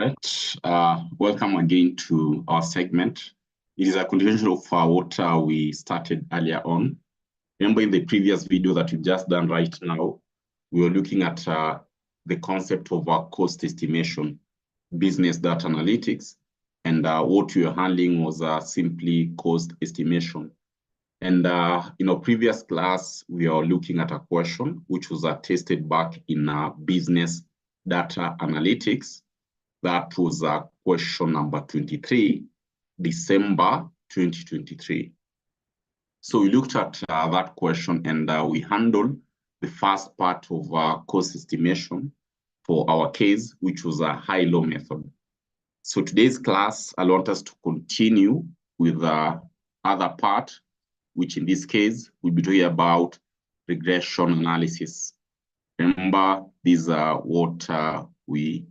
Right. Welcome again to our segment. It is a continuation of what we started earlier on. Remember, in the previous video that we've just done right now, we were looking at the concept of cost estimation, business data analytics, and what we were handling was simply cost estimation. And in our previous class, we are looking at a question which was tested back in business data analytics. That was question number 23, December 2023. So we looked at that question and we handled the first part of cost estimation for our case, which was a high-low method. So today's class, I want us to continue with the other part, which in this case, we'll be talking about regression analysis. Remember, these are what we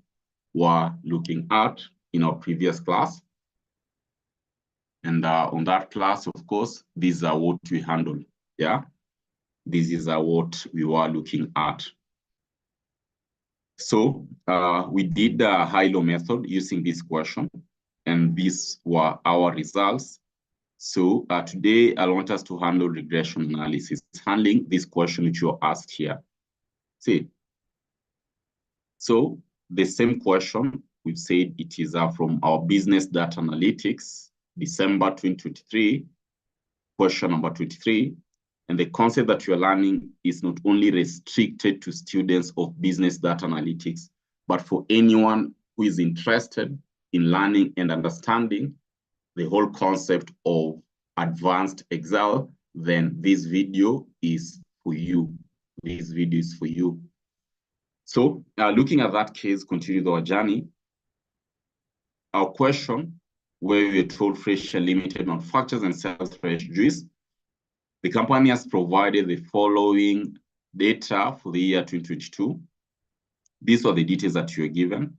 were looking at in our previous class. And on that class, of course, these are what we handled. Yeah, this is what we were looking at. So we did the high-low method using this question, and these were our results. So today, I want us to handle regression analysis, handling this question which you asked here. See, so the same question, we've said it is from our business data analytics, December 2023, question number 23. And the concept that you're learning is not only restricted to students of business data analytics, but for anyone who is interested in learning and understanding the whole concept of advanced Excel, then this video is for you. This video is for you. So looking at that case, continue our journey. Our question, where we are told Fresh Limited manufactures and sells fresh juice. The company has provided the following data for the year 2022. These are the details that you are given.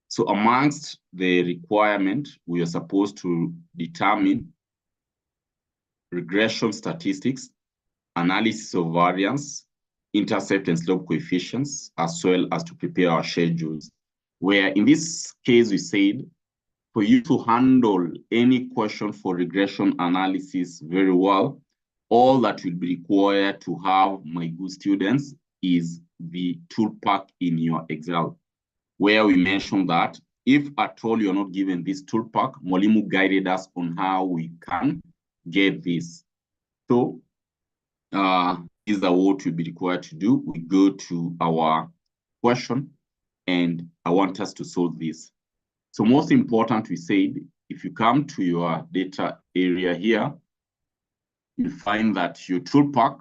So amongst the requirement, we are supposed to determine regression statistics, analysis of variance, intercept and slope coefficients, as well as to prepare our schedules. Where in this case, we said, for you to handle any question for regression analysis very well, all that will be required to have, my good students, is the tool pack in your Excel, where we mentioned that if at all you're not given this tool pack, Mwalimu guided us on how we can get this. So is what we'll be required to do. We go to our question, and I want us to solve this. So most important, we said, if you come to your data area here, you find that your tool pack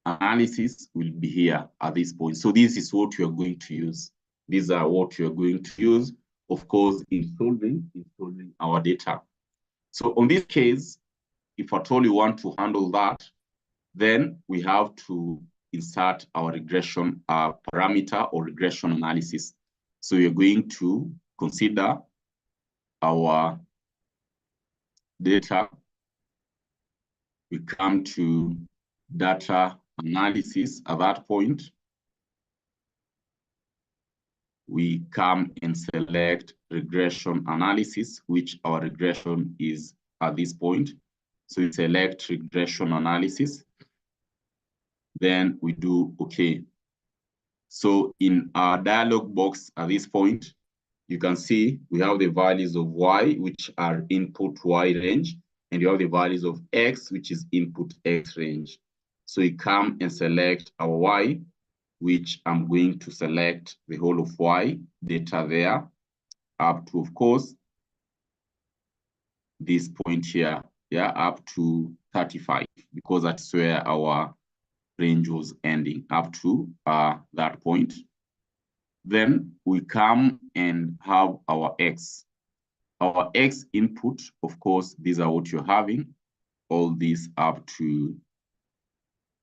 analysis will be here at this point. So this is what you are going to use. These are what you are going to use, of course, in solving our data. So on this case, if at all you want to handle that, then we have to insert our regression parameter or regression analysis. So you're going to consider our data. We come to data analysis. At that point, we come and select regression analysis, which our regression is at this point. So we select regression analysis. Then we do OK. So in our dialog box at this point, you can see we have the values of Y, which are input Y range, and you have the values of X, which is input X range. So you come and select our Y, which I'm going to select the whole of Y data there, up to, of course, this point here, yeah, up to 35, because that's where our range was ending, up to that point. Then we come and have our X. Our X input, of course, these are what you're having, all these up to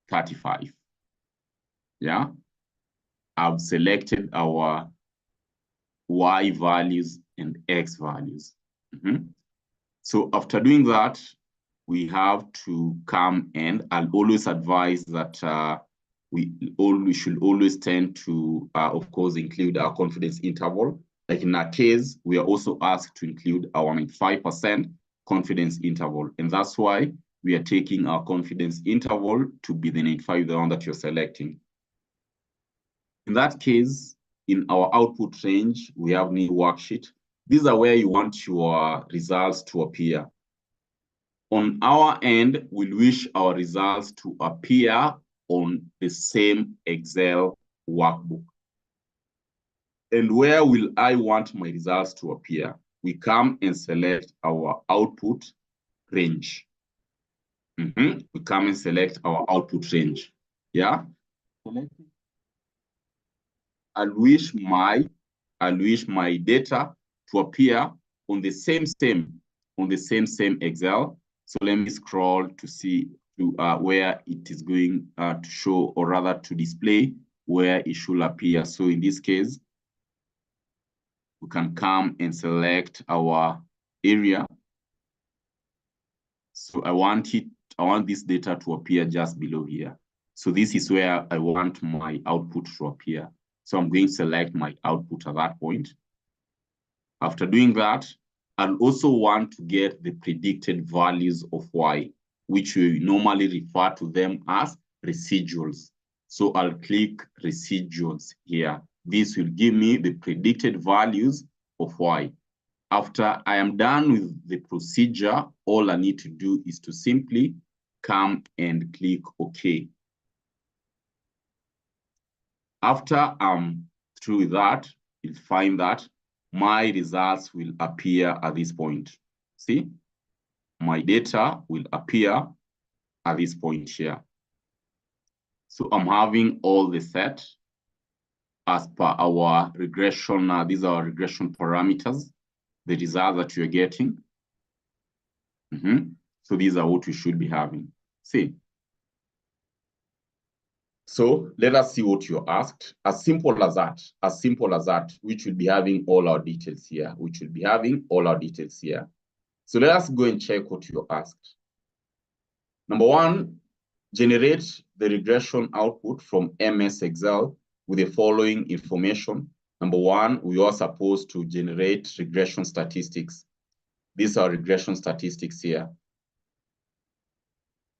35. Yeah, I've selected our Y values and X values. So after doing that, we have to come and I'll always advise that we should always tend to, of course, include our confidence interval. Like in our case, we are also asked to include our 95% confidence interval. And that's why we are taking our confidence interval to be the 95, the one that you're selecting. In that case, in our output range, we have new worksheet. These are where you want your results to appear. On our end, we'll wish our results to appear on the same Excel workbook. And where will I want my results to appear? We come and select our output range. We come and select our output range. Yeah. I'll wish my data to appear on the same Excel. So let me scroll to see where it is going to show, or rather to display where it should appear. So in this case, we can come and select our area. So I want this data to appear just below here. So this is where I want my output to appear. So I'm going to select my output at that point. After doing that, I'll also want to get the predicted values of Y, which we normally refer to them as residuals. So I'll click residuals here. This will give me the predicted values of Y. After I am done with the procedure, all I need to do is to simply come and click OK. After I'm through with that, you'll find that my results will appear at this point. See, my data will appear at this point here. So I'm having all the set as per our regression. These are our regression parameters, the results that you're getting. So these are what we should be having. See. So let us see what you're asked. As simple as that, which will be having all our details here, So let us go and check what you're asked. Number one, generate the regression output from MS Excel with the following information. Number one, we are supposed to generate regression statistics. These are regression statistics here.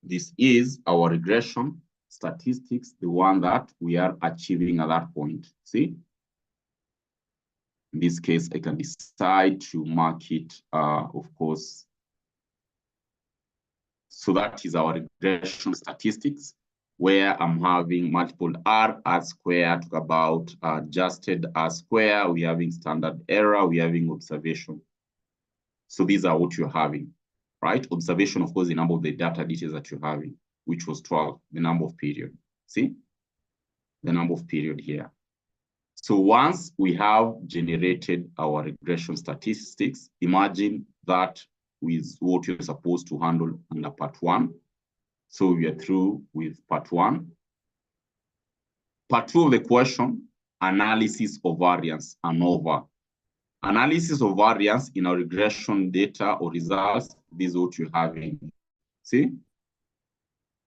This is our regression statistics, the one that we are achieving at that point. See? In this case, I can decide to mark it, of course. So that is our regression statistics, where I'm having multiple R squared, about adjusted R square, we're having standard error, we're having observation. So these are what you're having, right? Observation, of course, the number of the data details that you're having, which was 12, the number of period. See? The number of period here. So once we have generated our regression statistics, imagine that with what you're supposed to handle under part one. So we are through with part one. Part two of the question, analysis of variance, ANOVA. Analysis of variance in our regression data or results, this is what you're having. See?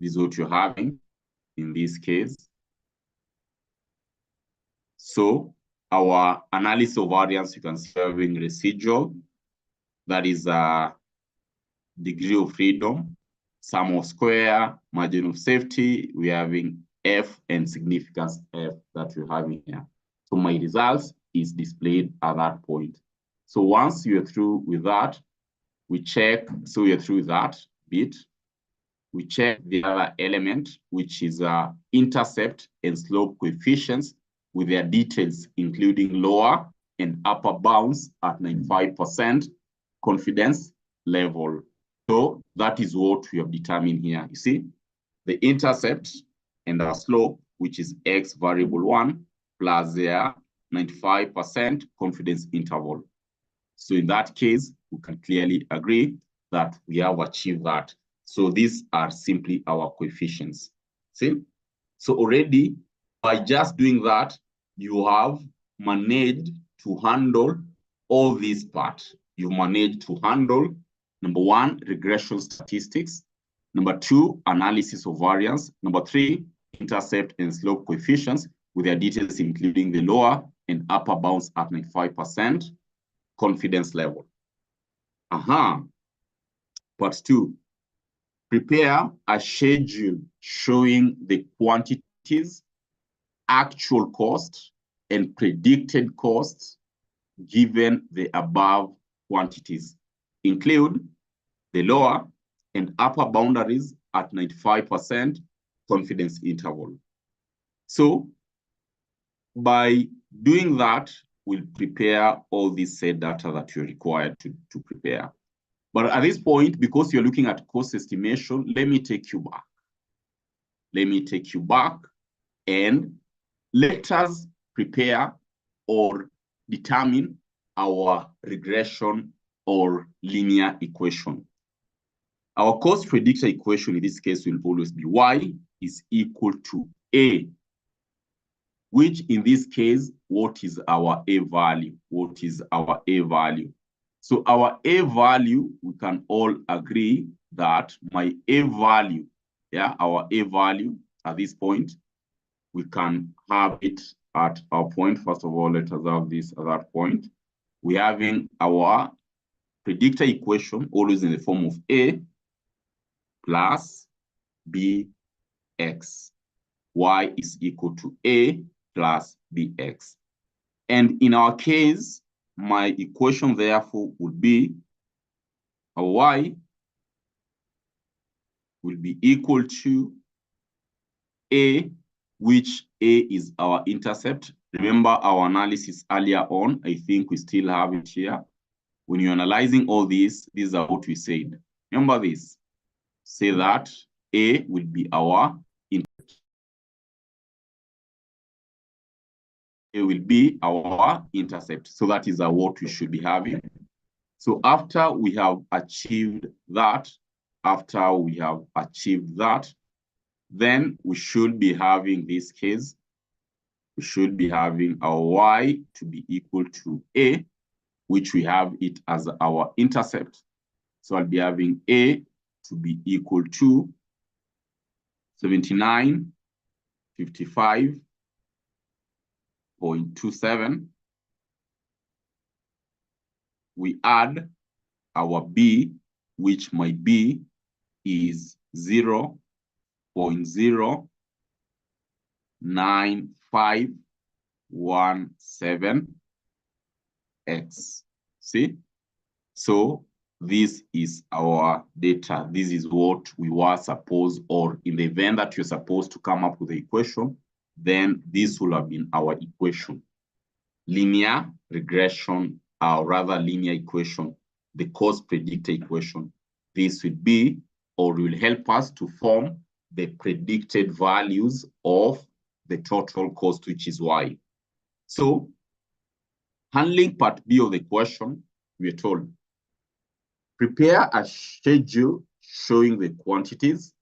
This is what you're having in this case. So our analysis of variance, you can see having residual, that is a degree of freedom, sum of square, margin of safety, we're having F and significance F that we're having here. So my results is displayed at that point. So once you're through with that, we check, so you're through that bit, we check the other element, which is intercept and slope coefficients with their details, including lower and upper bounds at 95% confidence level. So that is what we have determined here. You see, the intercept and our slope, which is X variable 1, plus their 95% confidence interval. So in that case, we can clearly agree that we have achieved that. So these are simply our coefficients. See? So already, by just doing that, you have managed to handle all these parts. You managed to handle, number one, regression statistics. Number two, analysis of variance. Number three, intercept, and slope coefficients with their details, including the lower and upper bounds at 95% confidence level. Part 2, prepare a schedule showing the quantities, actual cost, and predicted costs given the above quantities. Include the lower and upper boundaries at 95% confidence interval. So by doing that, we'll prepare all these set data that you're required to prepare. But at this point, because you're looking at cost estimation, let me take you back. Let me take you back and let us prepare or determine our regression or linear equation. Our cost predictor equation in this case will always be y is equal to a, which in this case, what is our a value? What is our a value? So our a value, we can all agree that my a value, our a value at this point, we can have it at our point. First of all, let us have this at that point. We're having our predictor equation always in the form of a plus bx. Y is equal to a plus bx. And in our case, my equation therefore would be our y will be equal to a, which a is our intercept. Remember our analysis earlier on, I think we still have it here. When you're analyzing all this, these are what we said. Remember this, say that a will be our intercept. A will be our intercept. So that is what we should be having. So after we have achieved that, then we should be having this case. We should be having our y to be equal to a, which we have it as our intercept. So I'll be having a to be equal to 7955.27. We add our b, which my b is 0.09517x. See? So this is our data. This is what we were supposed, or in the event that you're supposed to come up with the equation, then this will have been our equation. Linear regression, or rather linear equation, the cost predictor equation. This would be, or will help us to form the predicted values of the total cost, which is y. So handling part B of the question, we are told, prepare a schedule showing the quantities,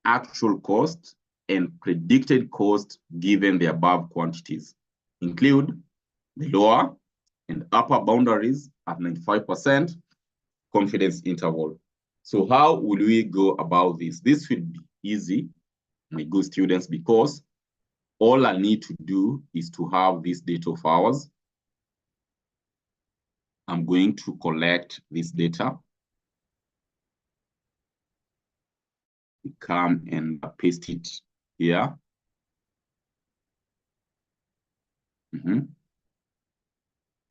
actual cost, and predicted cost given the above quantities. Include the lower and upper boundaries at 95% confidence interval. So how will we go about this? This will be easy, my good students, because all I need to do is to have this data of ours. I'm going to collect this data. We come and paste it here.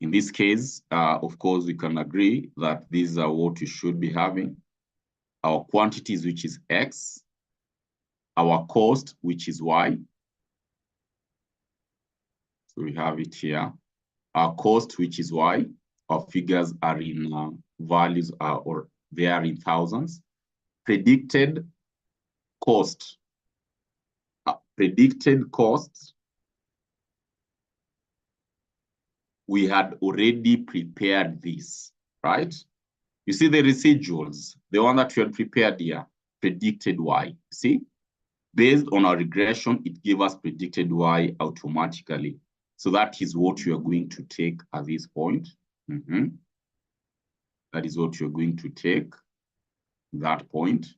In this case, of course, we can agree that these are what you should be having. Our quantities, which is X. Our cost, which is Y. So we have it here. Our cost, which is Y. Our figures are in values, or they are in thousands. Predicted cost. Predicted costs. We had already prepared this, right? You see the residuals, the one that you had prepared here, predicted Y. See, based on our regression, it gave us predicted Y automatically. So that is what you are going to take at this point. That is what you're going to take, that point.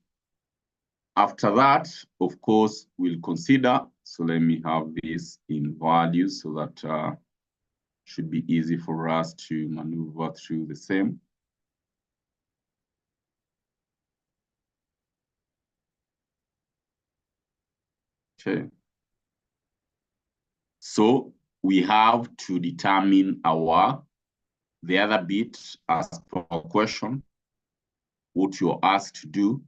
After that, of course, we'll consider, so let me have this in values so that should be easy for us to maneuver through the same. Okay. So we have to determine the other bit as per our question. What you're asked to do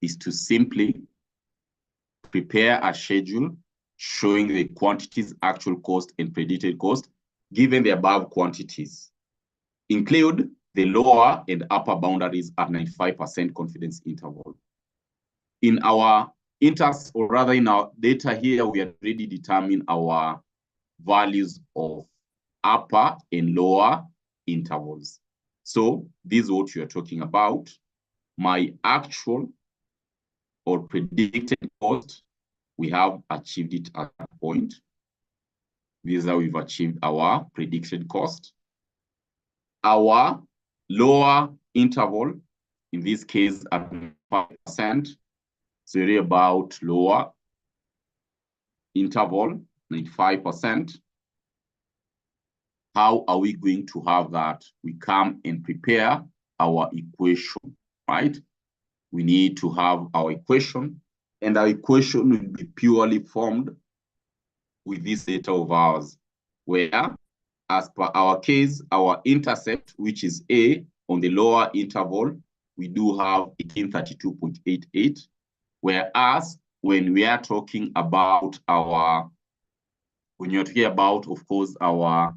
is to simply prepare a schedule showing the quantities, actual cost, and predicted cost, given the above quantities. Include the lower and upper boundaries at 95% confidence interval. In our or rather in our data here, we already determined our values of upper and lower intervals. So this is what you are talking about. My actual or predicted cost, we have achieved it at that point. This is how we've achieved our predicted cost. Our lower interval, in this case at 5%, so really about lower interval, 95%. How are we going to have that? We come and prepare our equation, right? We need to have our equation, and our equation will be purely formed with this data of ours, where, as per our case, our intercept, which is A on the lower interval, we do have 1832.88, whereas when we are talking about when you're talking about, of course, our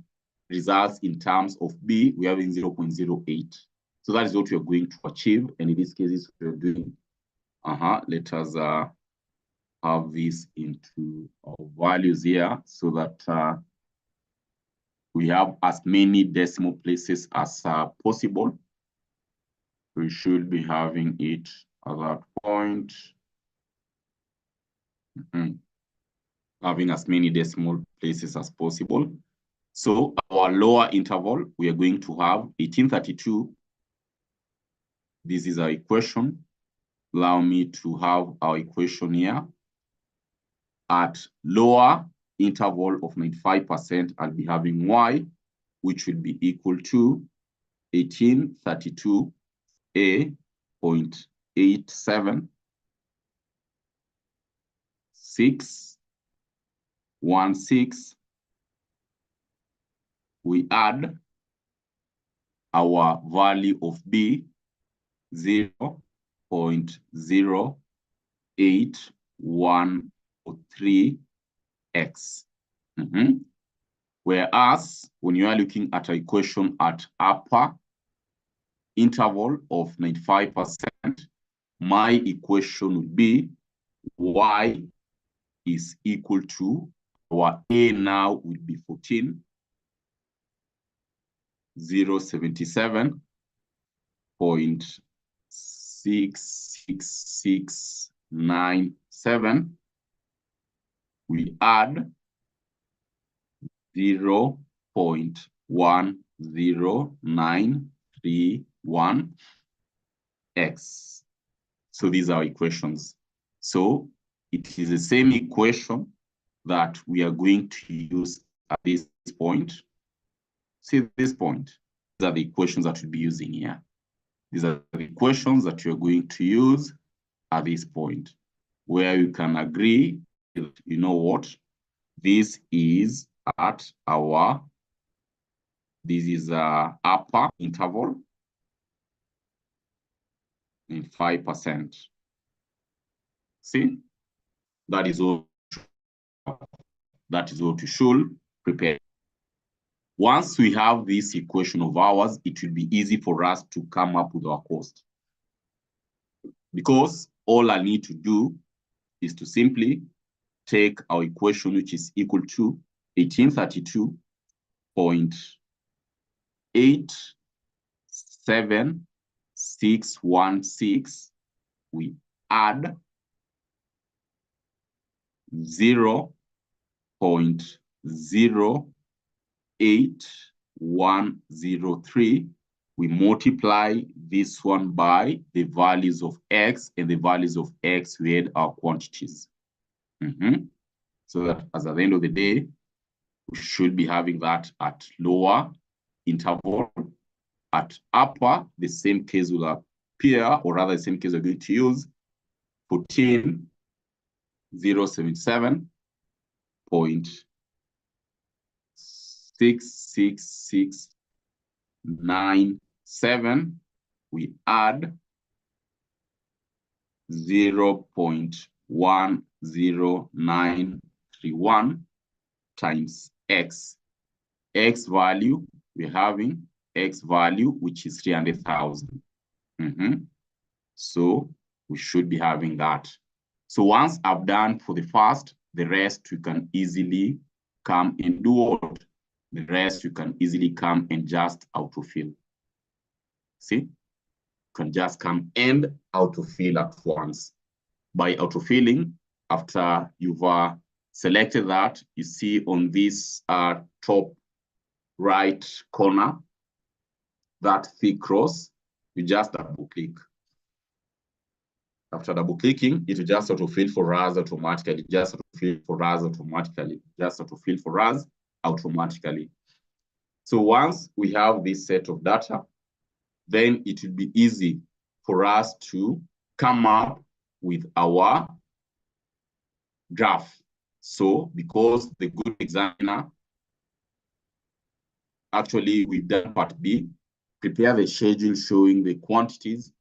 results in terms of B, we are in 0.08. So that is what we are going to achieve. And in this case, we're doing, let us have this into our values here so that we have as many decimal places as possible. We should be having it at that point. Having as many decimal places as possible. So our lower interval, we are going to have 1832. This is our equation. Allow me to have our equation here. At lower interval of 95%, I'll be having y, which will be equal to 1832a.87 616. We add our value of B, 0.0813x. Whereas when you are looking at an equation at upper interval of 95%, my equation would be y is equal to, our A now would be 14,077.66697. We add 0.10931x. So these are equations. So it is the same equation that we are going to use at this point. See this point. These are the equations that we'll be using here. These are the equations that you're going to use at this point, where you can agree, you know what, this is at our, this is our upper interval in 5%. See, that is what you should prepare. Once we have this equation of ours, it will be easy for us to come up with our cost. Because all I need to do is to simply take our equation, which is equal to 1832.87616. We add 0.0813 we multiply this one by the values of X, and the values of X we had our quantities. So that as at the end of the day, we should be having that at lower interval. At upper, the same case will appear, or rather the same case we're going to use 14,077.66697. We add 0.10931 times X. X value, we're having X value, which is 300,000. So we should be having that. So once I've done for the first, the rest we can easily come and do what? The rest you can easily come and just autofill. See? You can just come and autofill at once. By autofilling, after you've selected that, you see on this top right corner, that thick cross, you just double click. After double clicking, it will just autofill for us automatically. Just autofill for us automatically. Just autofill for us automatically. So once we have this set of data, then it will be easy for us to come up with our graph. So because the good examiner, actually we've done part B, prepare the schedule showing the quantities,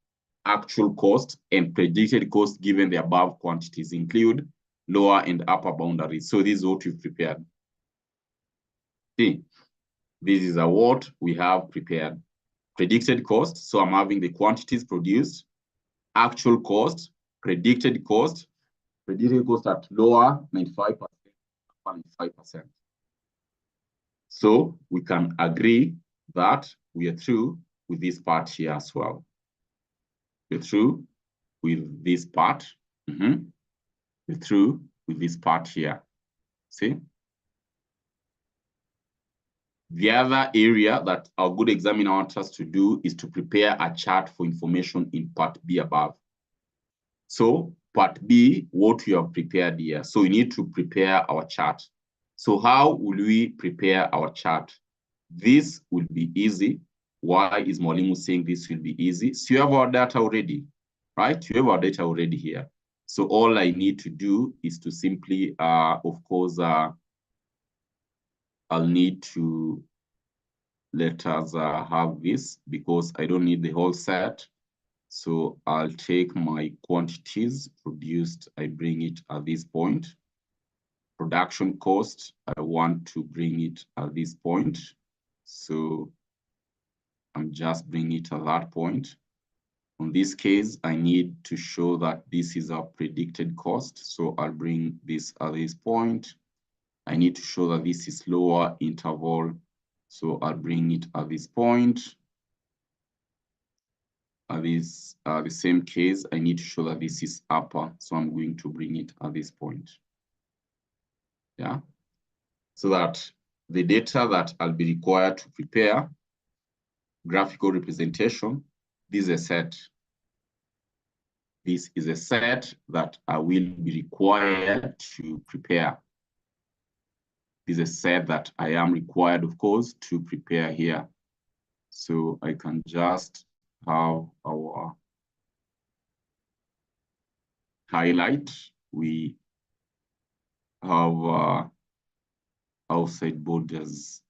actual cost, and predicted cost given the above quantities include lower and upper boundaries. So this is what we've prepared. See, this is what we have prepared. Predicted cost, so I'm having the quantities produced, actual cost at lower 95%, 95%. So we can agree that we are through with this part here as well. We're through with this part. We're through with this part here. See? The other area that our good examiner wants us to do is to prepare a chart for information in part B above. So part B, what we have prepared here. So we need to prepare our chart. So how will we prepare our chart? This will be easy. Why is Mwalimu saying this will be easy? So you have our data already, right? You have our data already here. So all I need to do is to simply, of course, I'll need to let us have this because I don't need the whole set. So I'll take my quantities produced, I bring it at this point. Production cost, I want to bring it at this point. So I'm just bringing it at that point. On this case, I need to show that this is our predicted cost. So I'll bring this at this point. I need to show that this is lower interval. So I'll bring it at this point. This the same case, I need to show that this is upper. So I'm going to bring it at this point. Yeah. So that the data that I'll be required to prepare graphical representation, this is a set. This is a set that I will be required to prepare. This is a set that I am required, of course, to prepare here. So I can just have our highlight. We have outside borders.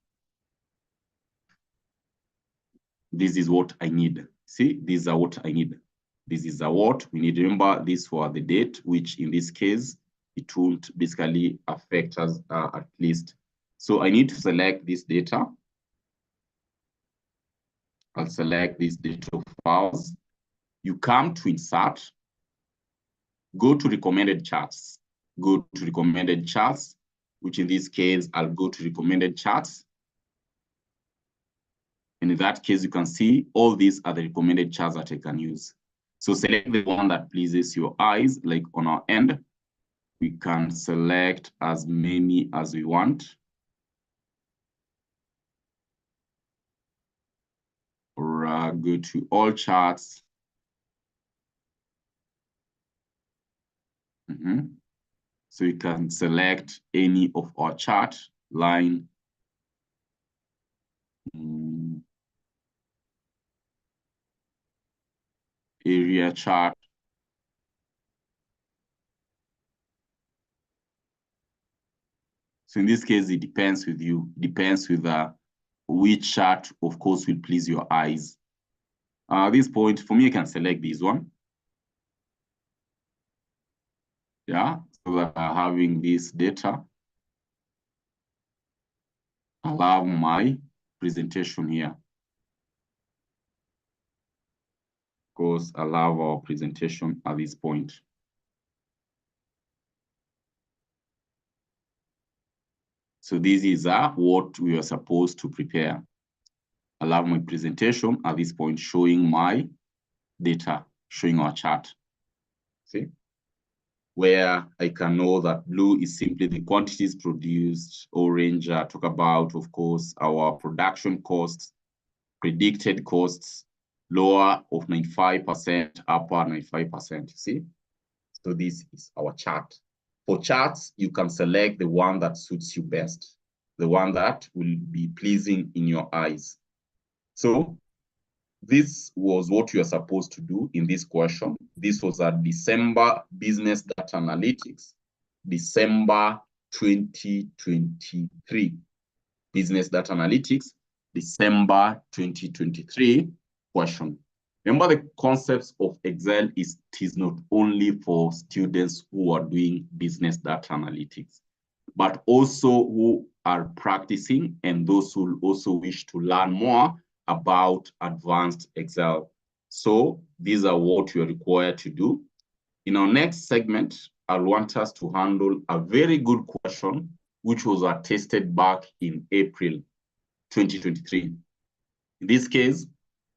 This is what I need. See, these are what I need. This is what we need. Remember, this was the date, which in this case, it won't basically affect us at least. So I need to select this data. I'll select this data files. You come to insert, go to recommended charts. Go to recommended charts, which in this case, I'll go to recommended charts. And in that case, you can see all these are the recommended charts that I can use. So select the one that pleases your eyes, like on our end. We can select as many as we want. All go to all charts. So you can select any of our chart line. Area chart. So in this case, it depends with you. Depends with which chart, of course, will please your eyes. At this point, for me, I can select this one. Yeah, so that having this data, I'll have my presentation here. Of course, I'll have our presentation at this point. So this is what we are supposed to prepare. I'll have my presentation at this point showing my data, showing our chart. See? Where I can know that blue is simply the quantities produced, orange talk about, of course, our production costs, predicted costs, lower of 95%, upper 95%, you see? So this is our chart. For charts, you can select the one that suits you best, the one that will be pleasing in your eyes. So this was what you are supposed to do in this question. This was a December Business Data Analytics, December 2023. Business Data Analytics, December 2023 question. Remember, the concepts of Excel is not only for students who are doing business data analytics, but also who are practicing and those who also wish to learn more about advanced Excel. So these are what you're required to do. In our next segment, I want us to handle a very good question, which was tested back in April 2023. In this case,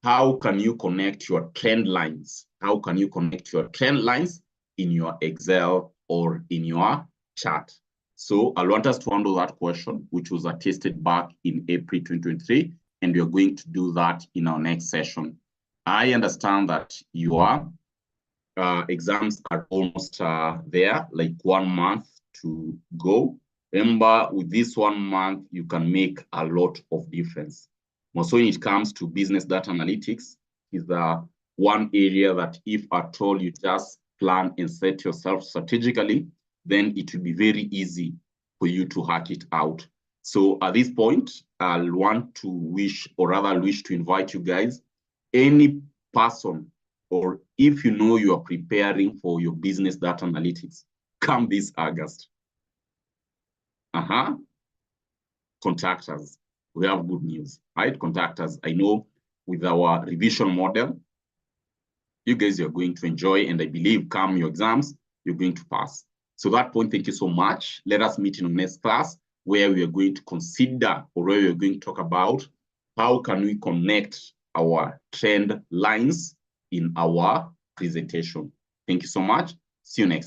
how can you connect your trend lines? How can you connect your trend lines in your Excel or in your chart? So I want us to handle that question, which was tested back in April 2023. And we are going to do that in our next session. I understand that your exams are almost there, like 1 month to go. Remember, with this 1 month, you can make a lot of difference. Also, when it comes to business data analytics, is the one area that if at all you just plan and set yourself strategically, then it will be very easy for you to hack it out. So at this point, I'll want to wish, or rather wish to invite you guys, any person, or if you know you are preparing for your business data analytics, come this August. Contact us. We have good news, right? Contact us. I know with our revision model, you guys are going to enjoy, and I believe come your exams, you're going to pass. So at that point, thank you so much. Let us meet in the next class, where we are going to consider, or where we are going to talk about how can we connect our trend lines in our presentation. Thank you so much. See you next time.